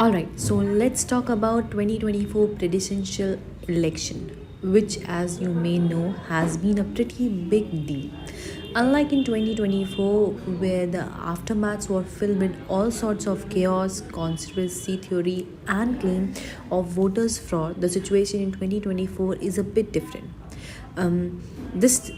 Alright, so let's talk about 2024 presidential election, which as you may know has been a pretty big deal. Unlike in 2024, where the aftermaths were filled with all sorts of chaos, conspiracy theory, and claim of voters' fraud, the situation in 2024 is a bit different. This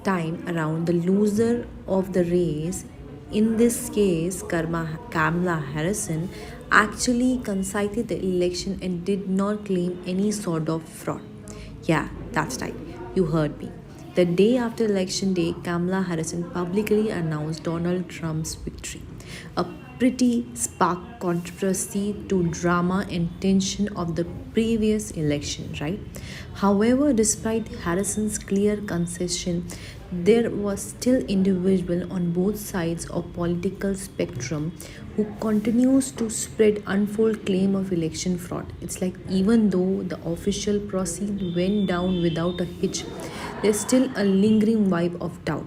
time around, the loser of the race, in this case Kamala Harrison, actually conceded the election and did not claim any sort of fraud. Yeah, that's right, you heard me. The day after election day, Kamala Harrison publicly announced Donald Trump's victory. A pretty spark controversy to drama and tension of the previous election, right? However, despite Harrison's clear concession, there was still individual on both sides of political spectrum who continues to spread unfold claim of election fraud. It's like even though the official proceed went down without a hitch, there's still a lingering vibe of doubt.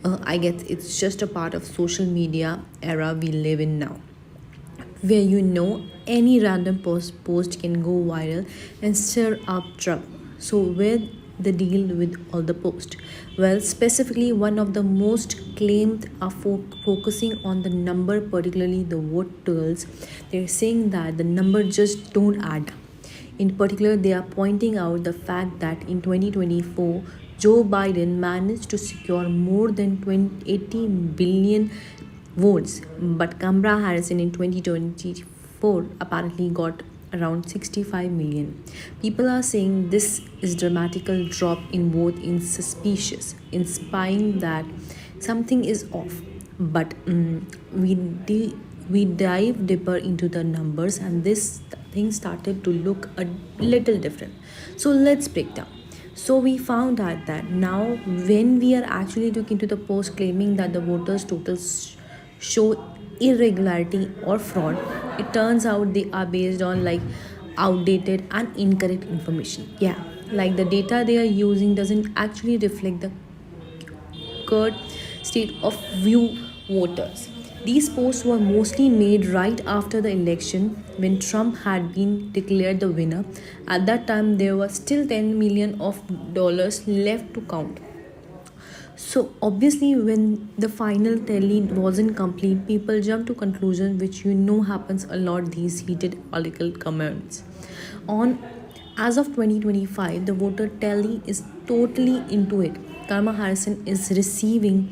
I guess it's just a part of social media era we live in now, where any random post can go viral and stir up trouble. So where the deal with all the post? Well, specifically one of the most claimed are focusing on the number, particularly the vote totals. They're saying that the number just don't add up. In particular, they are pointing out the fact that in 2024, Joe Biden managed to secure more than 80 billion votes, but Kamala Harris in 2024 apparently got around 65 million. People are saying this is dramatical drop in vote in suspicious, inspiring that something is off. But we dive deeper into the numbers, and this thing started to look a little different. So let's break down. So we found out that now when we are actually looking into the post claiming that the voters totals show irregularity or fraud, it turns out they are based on like outdated and incorrect information. Yeah, like the data they are using doesn't actually reflect the current state of view voters. These posts were mostly made right after the election when Trump had been declared the winner. At that time, there was still 10 million of dollars left to count. So obviously, when the final tally wasn't complete, people jump to conclusions, which happens a lot. These heated political comments on as of 2025, the voter tally is totally into it. Kamala Harrison is receiving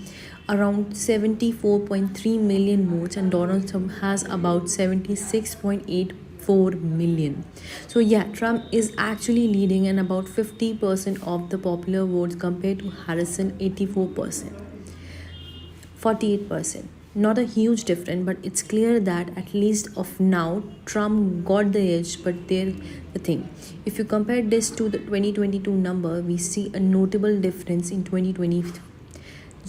around 74.3 million votes, and Donald Trump has about 76.84 million. So, yeah, Trump is actually leading and about 50% of the popular votes compared to Harrison 84%. 48%. Not a huge difference, but it's clear that at least of now, Trump got the edge. But there, the thing, if you compare this to the 2022 number, we see a notable difference in 2020.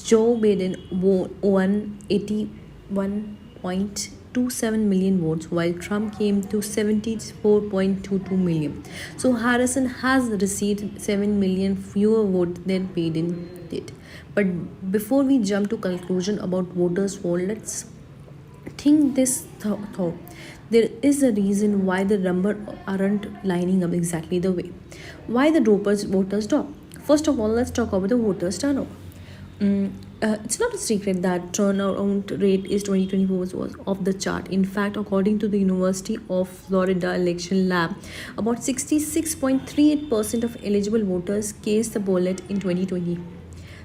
Joe Biden won 81.27 million votes, while Trump came to 74.22 million. So Harrison has received 7 million fewer votes than Biden did. But before we jump to conclusion about voters' vote, let's think this thought. There is a reason why the number aren't lining up exactly the way. Why the voters drop? First of all, let's talk about the voters turnover. It's not a secret that turnout rate is 2024 was off the chart. In fact, according to the University of Florida Election Lab, about 66.38% of eligible voters cast the ballot in 2020.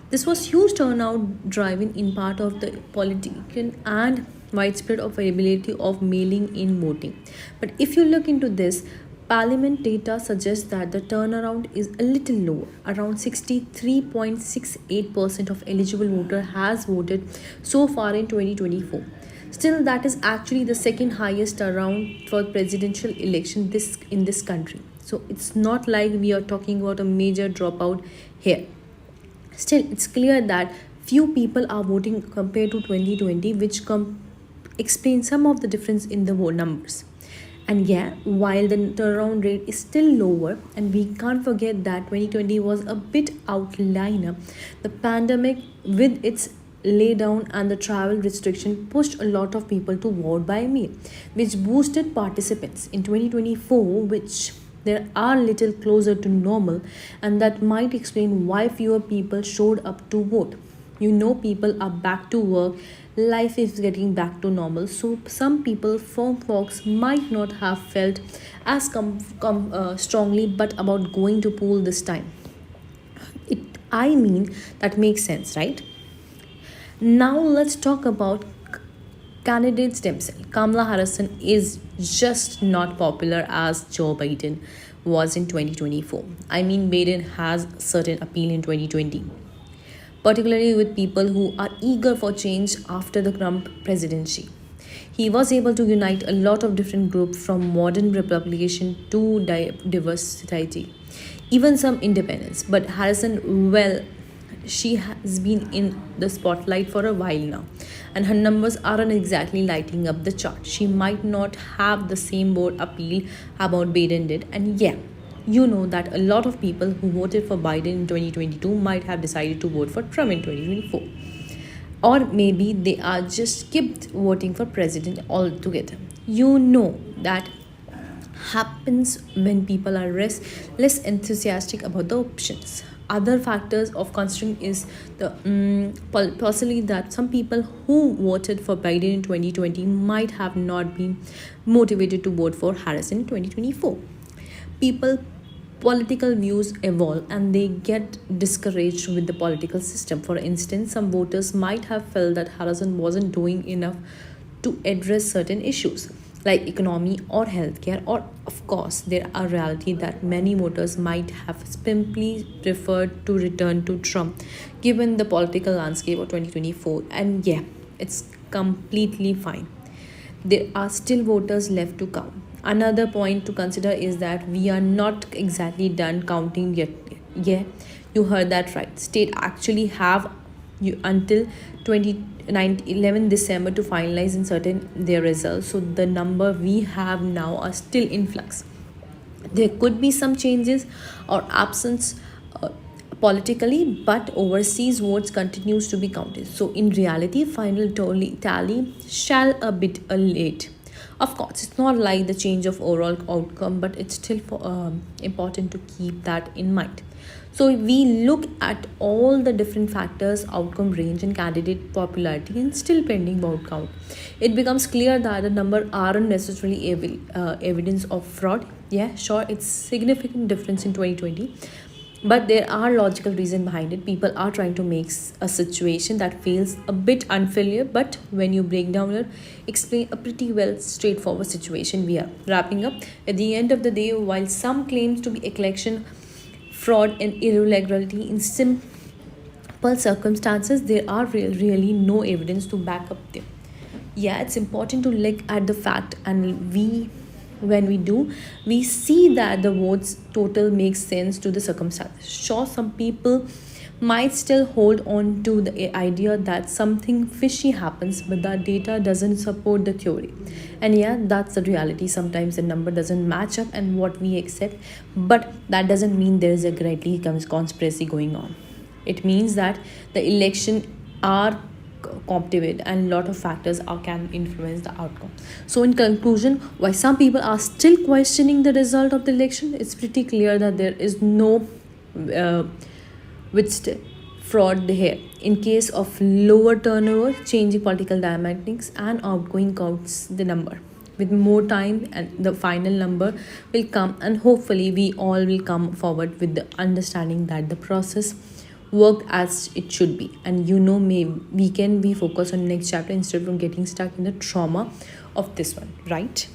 This was huge turnout driven in part of the political and widespread availability of mailing in voting. But if you look into this, Parliament data suggests that the turnaround is a little lower. Around 63.68% of eligible voters has voted so far in 2024. Still, that is actually the second highest turnout for presidential election in this country. So it's not like we are talking about a major dropout here. Still, it's clear that few people are voting compared to 2020, which explains some of the difference in the vote numbers. And yeah, while the turnaround rate is still lower, and we can't forget that 2020 was a bit outlier, the pandemic with its lay down, and the travel restriction pushed a lot of people to vote by mail, which boosted participants in 2024, which there are little closer to normal, and that might explain why fewer people showed up to vote. People are back to work, life is getting back to normal, so some people, some folks might not have felt as strongly but about going to pool this time. it I mean, that makes sense, right? Now let's talk about candidates themselves. Kamala Harris is just not popular as Joe Biden was in 2024. I mean, Biden has certain appeal in 2020, particularly with people who are eager for change after the Trump presidency. He was able to unite a lot of different groups from modern Republican to diversity, even some independents. But Harrison, well, she has been in the spotlight for a while now, and her numbers aren't exactly lighting up the chart. She might not have the same board appeal about Biden did, and yeah, that a lot of people who voted for Biden in 2022 might have decided to vote for Trump in 2024. Or maybe they are just skipped voting for president altogether. That happens when people are less enthusiastic about the options. Other factors of considering is the possibly that some people who voted for Biden in 2020 might have not been motivated to vote for Harris in 2024. People political views evolve and they get discouraged with the political system. For instance, some voters might have felt that Harrison wasn't doing enough to address certain issues like economy or healthcare, or of course there are reality that many voters might have simply preferred to return to Trump given the political landscape of 2024. And yeah, it's completely fine, there are still voters left to count. Another point to consider is that we are not exactly done counting yet. Yeah, you heard that right. State actually have you until 11 December to finalize and certain their results. So the number we have now are still in flux. There could be some changes or absence politically, but overseas votes continues to be counted. So in reality, final tally shall a bit late. Of course, it's not like the change of overall outcome, but it's still important to keep that in mind. So if we look at all the different factors, outcome range and candidate popularity and still pending vote count, it becomes clear that the number aren't necessarily evidence of fraud. Yeah, sure, it's significant difference in 2020, but there are logical reasons behind it. People are trying to make a situation that feels a bit unfair, but when you break down it, explain a pretty well straightforward situation. We are wrapping up. At the end of the day, while some claims to be election fraud and irregularity in simple circumstances, there are really no evidence to back up them. Yeah, it's important to look at the fact, and when we do, we see that the votes total makes sense to the circumstances. Sure, some people might still hold on to the idea that something fishy happens, but the data doesn't support the theory. And yeah, that's the reality. Sometimes the number doesn't match up and what we accept, but that doesn't mean there is a greatly conspiracy going on. It means that the election are competitive and a lot of factors can influence the outcome. So in conclusion, why some people are still questioning the result of the election, it's pretty clear that there is no fraud here. In case of lower turnover, changing political dynamics and outgoing counts the number. With more time and the final number will come, and hopefully we all will come forward with the understanding that the process work as it should be. And maybe we can be focused on next chapter instead of getting stuck in the trauma of this one, right?